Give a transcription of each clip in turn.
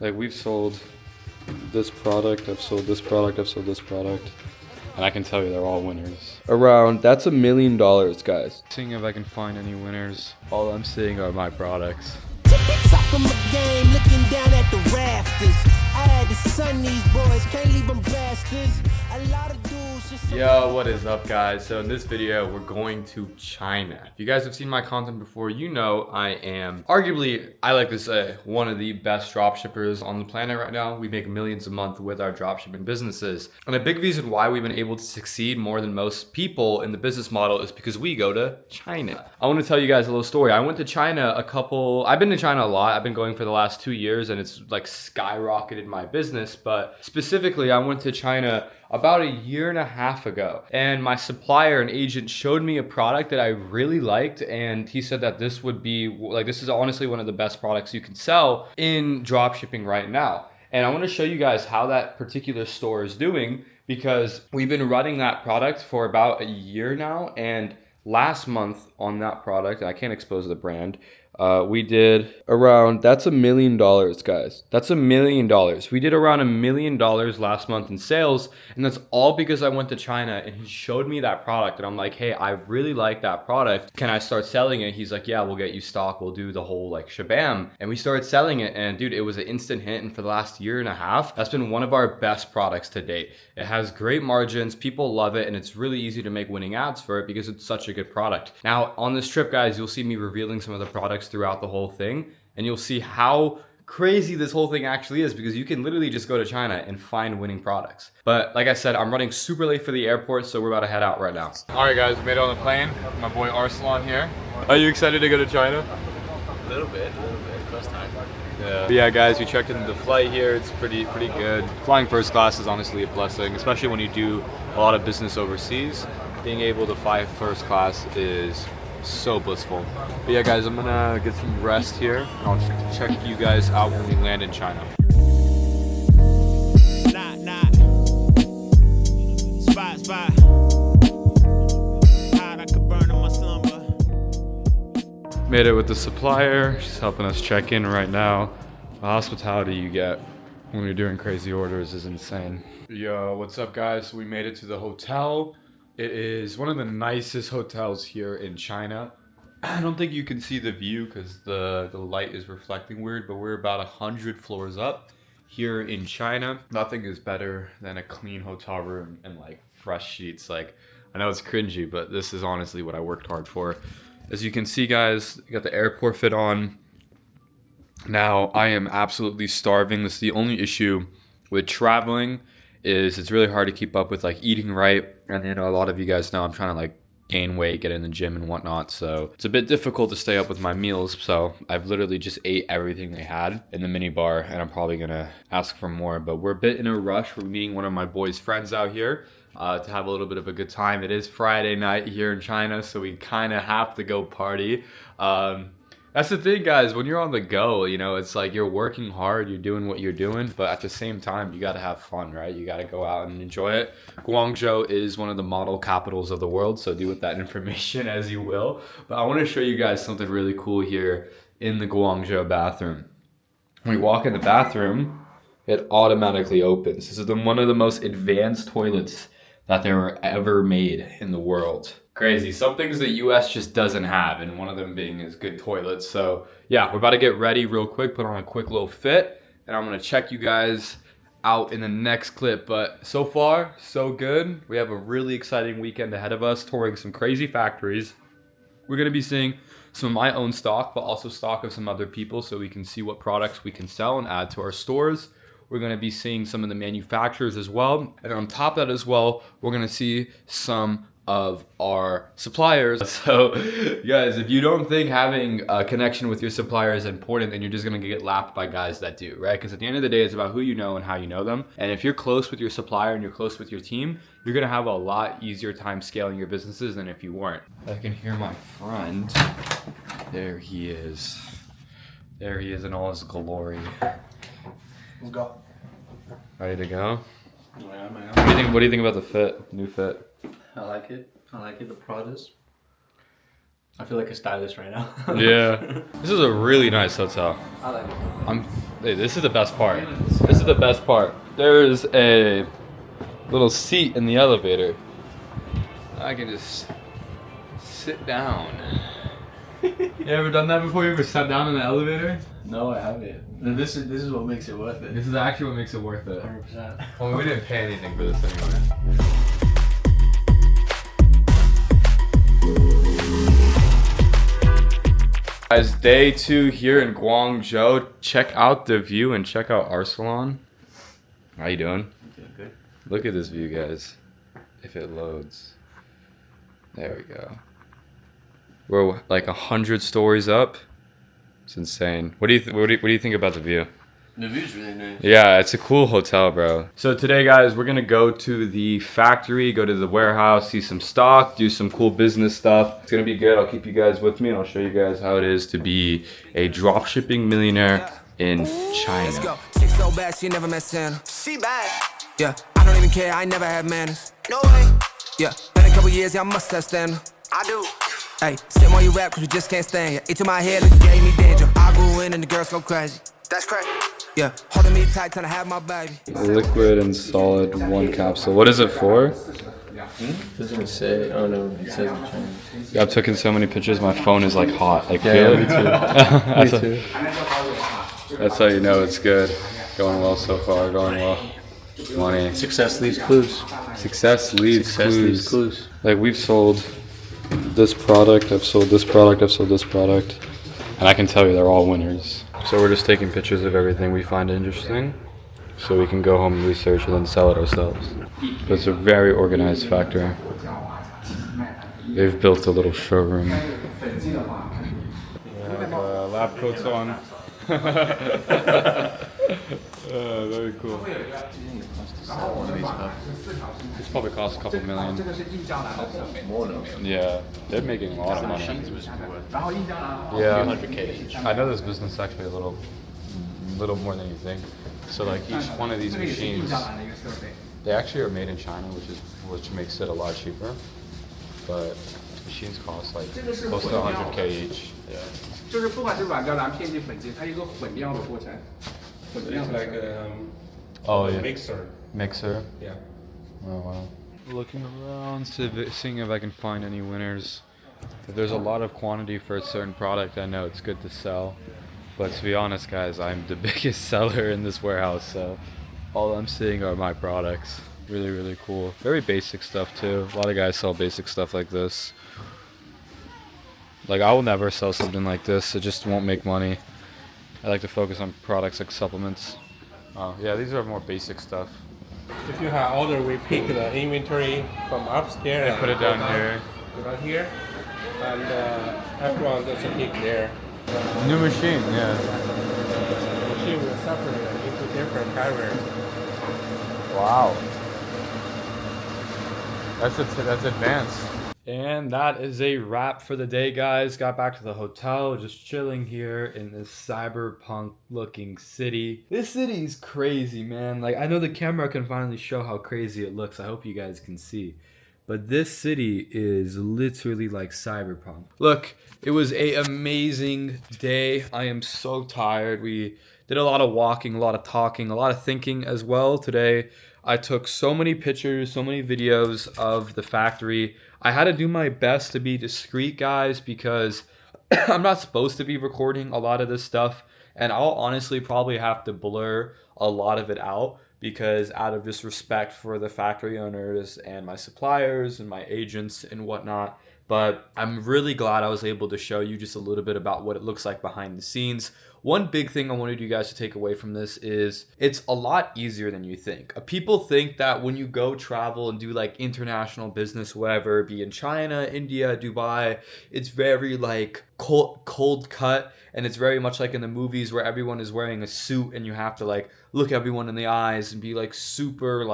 Like we've sold this product, I've sold this product, I've sold this product. And I can tell you they're all winners. That's $1 million, guys. Seeing if I can find any winners. All I'm seeing are my products. Looking down at the rafters. I had to sun these boys, can't leave them bastards. A lot of dudes just... Yo, what is up, guys? So in this video, we're going to China. If you guys have seen my content before, you know I am arguably, I like to say, one of the best dropshippers on the planet right now. We make millions a month with our dropshipping businesses. And a big reason why we've been able to succeed more than most people in the business model is because we go to China. I want to tell you guys a little story. I went to China I've been to China a lot. I've been going for the last 2 years and it's like skyrocketed my business. But specifically, I went to China about 1.5 years ago, and my supplier and agent showed me a product that I really liked, and he said that this would be like, this is honestly one of the best products you can sell in dropshipping right now. And I want to show you guys how that particular store is doing, because we've been running that product for about 1 year now, and last month on that product, I can't expose the brand, we did around, that's $1 million, guys. That's $1 million. We did around $1 million last month in sales, and that's all because I went to China and he showed me that product, and I'm like, hey, I really like that product. Can I start selling it? He's like, yeah, we'll get you stock. We'll do the whole like shabam. And we started selling it, and dude, it was an instant hit. And for the last 1.5 years, that's been one of our best products to date. It has great margins. People love it, and it's really easy to make winning ads for it because it's such a good product. Now, on this trip, guys, you'll see me revealing some of the products throughout the whole thing, and you'll see how crazy this whole thing actually is, because you can literally just go to China and find winning products. But like I said, I'm running super late for the airport, so we're about to head out right now. All right, guys, we made it on the plane. My boy Arsalan here. Are you excited to go to China? A little bit, first time. Yeah. But yeah, guys, we checked into the flight here. It's pretty good. Flying first class is honestly a blessing, especially when you do a lot of business overseas. Being able to fly first class is so blissful. But yeah, guys, I'm gonna get some rest here, and I'll check you guys out when we land in China. Spot. Hot, I could burn in my slumber. Made it with the supplier. She's helping us check in right now. The hospitality you get when you're doing crazy orders is insane. Yo, what's up, guys? We made it to the hotel. It is one of the nicest hotels here in China. I don't think you can see the view because the light is reflecting weird, but we're about 100 floors up here in China. Nothing is better than a clean hotel room and like fresh sheets. Like, I know it's cringy, but this is honestly what I worked hard for. As you can see, guys, you got the airport fit on. Now, I am absolutely starving. This is the only issue with traveling, is it's really hard to keep up with like eating right. And you know, a lot of you guys know I'm trying to like gain weight, get in the gym and whatnot. So it's a bit difficult to stay up with my meals. So I've literally just ate everything they had in the mini bar, and I'm probably gonna ask for more. But we're a bit in a rush. We're meeting one of my boys' friends out here to have a little bit of a good time. It is Friday night here in China, so we kind of have to go party. That's the thing, guys, when you're on the go, you know, it's like you're working hard, you're doing what you're doing, but at the same time, you got to have fun, right? You got to go out and enjoy it. Guangzhou is one of the model capitals of the world, so do with that information as you will. But I want to show you guys something really cool here in the Guangzhou bathroom. When we walk in the bathroom, it automatically opens. This is one of the most advanced toilets that there were ever made in the world. Crazy. Some things the US just doesn't have, and one of them being is good toilets. So yeah, we're about to get ready real quick, put on a quick little fit, and I'm gonna check you guys out in the next clip. But so far, so good. We have a really exciting weekend ahead of us, touring some crazy factories. We're gonna be seeing some of my own stock, but also stock of some other people, so we can see what products we can sell and add to our stores. We're gonna be seeing some of the manufacturers as well. And on top of that as well, we're gonna see some of our suppliers. So guys, if you don't think having a connection with your supplier is important, then you're just gonna get lapped by guys that do, right? Because at the end of the day, it's about who you know and how you know them. And if you're close with your supplier and you're close with your team, you're gonna have a lot easier time scaling your businesses than if you weren't. I can hear my friend. There he is. There he is in all his glory. Let's go. Ready to go? Yeah, man. What do you think about the fit? New fit? I like it. The products. I feel like a stylist right now. Yeah. This is a really nice hotel. I like it. Hey, this is the best part. This is the best part. There's a little seat in the elevator. I can just sit down. You ever done that before? You ever sat down in the elevator? No, I haven't. This is what makes it worth it. This is actually what makes it worth it. 100%. Well, we didn't pay anything for this anyway. Guys, day 2 here in Guangzhou. Check out the view and check out our salon. How you doing? Doing good. Look at this view, guys. If it loads. There we go. We're like 100 stories up. It's insane. What do you think about the view? The view's really nice. Yeah, it's a cool hotel, bro. So today, guys, we're gonna go to the factory, go to the warehouse, see some stock, do some cool business stuff. It's gonna be good. I'll keep you guys with me and I'll show you guys how it is to be a dropshipping millionaire in China. Let's go. Chick so bad, she never met Santa. She bad. Yeah, I don't even care, I never had manners. No way. Yeah, been a couple years, yeah, I must have standard. I do. Hey, sit while you rap, cause we just can't stand ya. Into my head, like you gave me danger. I go in and the girls go crazy. That's crazy. Yeah, holding me tight, trying to have my baby. Liquid and solid 1 capsule. What is it for? Doesn't say. Oh no, it says in Chinese. I've taken so many pictures, my phone is like hot. Like, Yeah, feel me it? too. Me too. That's how you know it's good. Going well so far, going well. Money. Success leaves clues. Success leaves Success leaves clues. clues. Like, we've sold this product, I've sold this product, I've sold this product. And I can tell you they're all winners. So we're just taking pictures of everything we find interesting so we can go home and research and then sell it ourselves. But it's a very organized factory. They've built a little showroom. Lab coats on. Very cool. This probably costs a couple million. Yeah, they're making a lot of money. Yeah, 100K each. I know this business is actually a little more than you think. So like each one of these machines, they actually are made in China, which makes it a lot cheaper. But machines cost like close to 100K each. Yeah. 就是不管是软胶、蓝片及粉剂，它一个混料的过程。混料 It's 的 like 过程 Oh yeah. mixer. Mixer. Yeah. Oh wow. Looking around, seeing if I can find any winners. If there's a lot of quantity for a certain product, I know it's good to sell. But to be honest, guys, I'm the biggest seller in this warehouse, so all I'm seeing are my products. Really, really cool. Very basic stuff too. A lot of guys sell basic stuff like this. Like, I will never sell something like this. It just won't make money. I like to focus on products like supplements. Oh, yeah, these are more basic stuff. If you have order, we pick the inventory from upstairs and Put it down here. Put it here, and everyone does a pick there. New machine, yeah. Machine will separate into different categories. Wow. That's advanced. And that is a wrap for the day, guys. Got back to the hotel, just chilling here in this cyberpunk looking city. This city is crazy, man. Like, I know the camera can finally show how crazy it looks. I hope you guys can see. But this city is literally like cyberpunk. Look, it was an amazing day. I am so tired. We did a lot of walking, a lot of talking, a lot of thinking as well today. I took so many pictures, so many videos of the factory. I had to do my best to be discreet, guys, because I'm not supposed to be recording a lot of this stuff. And I'll honestly probably have to blur a lot of it out because out of just respect for the factory owners and my suppliers and my agents and whatnot. But I'm really glad I was able to show you just a little bit about what it looks like behind the scenes. One big thing I wanted you guys to take away from this is it's a lot easier than you think. People think that when you go travel and do like international business, whatever, be in China, India, Dubai, it's very like cold cut, and it's very much like in the movies where everyone is wearing a suit and you have to like look everyone in the eyes and be like super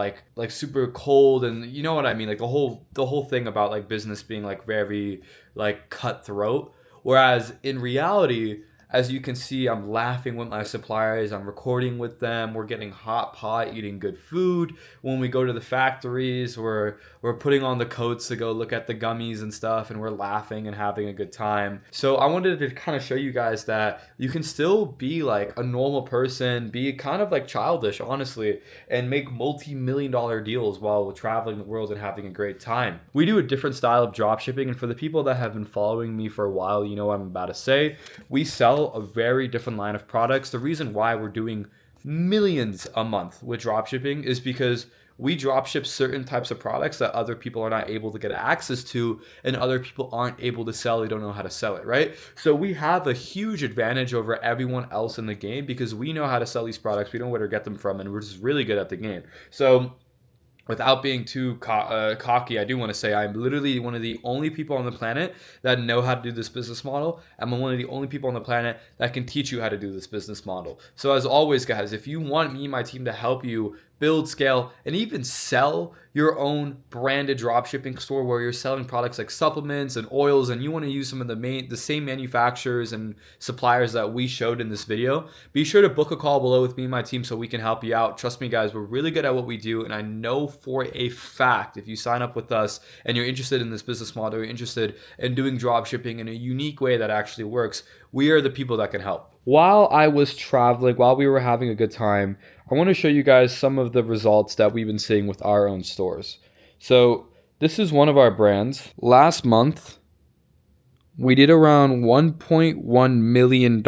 super cold, and you know what I mean, like the whole thing about like business being like very like cutthroat. Whereas in reality, As you can see, I'm laughing with my suppliers. I'm recording with them. We're getting hot pot, eating good food. When we go to the factories, we're putting on the coats to go look at the gummies and stuff, and we're laughing and having a good time. So I wanted to kind of show you guys that you can still be like a normal person, be kind of like childish, honestly, and make multi-million-dollar deals while traveling the world and having a great time. We do a different style of dropshipping, and for the people that have been following me for a while, you know what I'm about to say. We sell a very different line of products. The reason why we're doing millions a month with dropshipping is because we dropship certain types of products that other people are not able to get access to, and other people aren't able to sell. They don't know how to sell it, right? So we have a huge advantage over everyone else in the game because we know how to sell these products. We know where to get them from, and we're just really good at the game. So without being too cocky, I do want to say I'm literally one of the only people on the planet that know how to do this business model. I'm one of the only people on the planet that can teach you how to do this business model. So as always, guys, if you want me and my team to help you build, scale, and even sell your own branded dropshipping store where you're selling products like supplements and oils, and you want to use some of the same manufacturers and suppliers that we showed in this video, be sure to book a call below with me and my team so we can help you out. Trust me, guys, we're really good at what we do, and I know for a fact if you sign up with us and you're interested in this business model, you're interested in doing dropshipping in a unique way that actually works, we are the people that can help. While I was traveling, while we were having a good time, I want to show you guys some of the results that we've been seeing with our own stores. So this is one of our brands. Last month, we did around $1.1 million,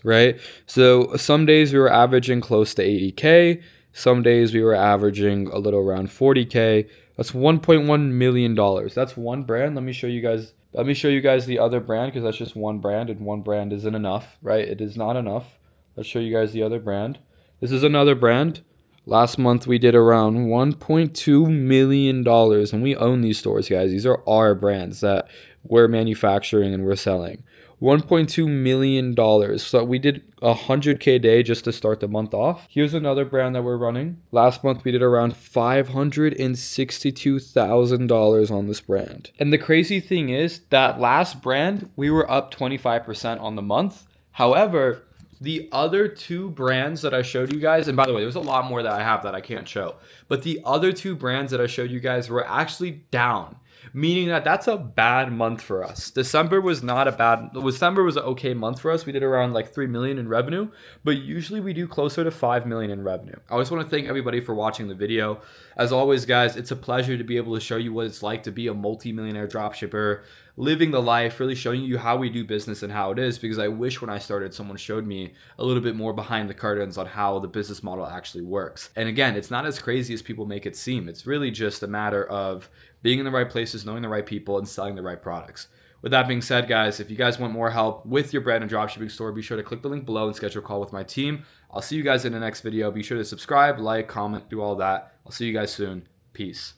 right? So some days we were averaging close to 80K. Some days we were averaging a little around 40K. That's $1.1 million. That's one brand. Let me show you guys the other brand, because that's just one brand, and one brand isn't enough, right? It is not enough. Let's show you guys the other brand. This is another brand. Last month we did around $1.2 million, and we own these stores, guys. These are our brands that we're manufacturing and we're selling. $1.2 million. So we did 100K a day just to start the month off. Here's another brand that we're running. Last month we did around $562,000 on this brand. And the crazy thing is that last brand, we were up 25% on the month. However, the other two brands that I showed you guys, and by the way, there's a lot more that I have that I can't show, but the other two brands that I showed you guys were actually down, meaning that that's a bad month for us. December was an okay month for us. We did around like 3 million in revenue, but usually we do closer to 5 million in revenue. I just want to thank everybody for watching the video. As always, guys, it's a pleasure to be able to show you what it's like to be a multi-millionaire dropshipper, living the life, really showing you how we do business and how it is, because I wish when I started someone showed me a little bit more behind the curtains on how the business model actually works. And again, it's not as crazy as people make it seem. It's really just a matter of being in the right places, knowing the right people, and selling the right products. With that being said, guys, if you guys want more help with your brand and dropshipping store, be sure to click the link below and schedule a call with my team. I'll see you guys in the next video. Be sure to subscribe, like, comment, do all that. I'll see you guys soon. Peace.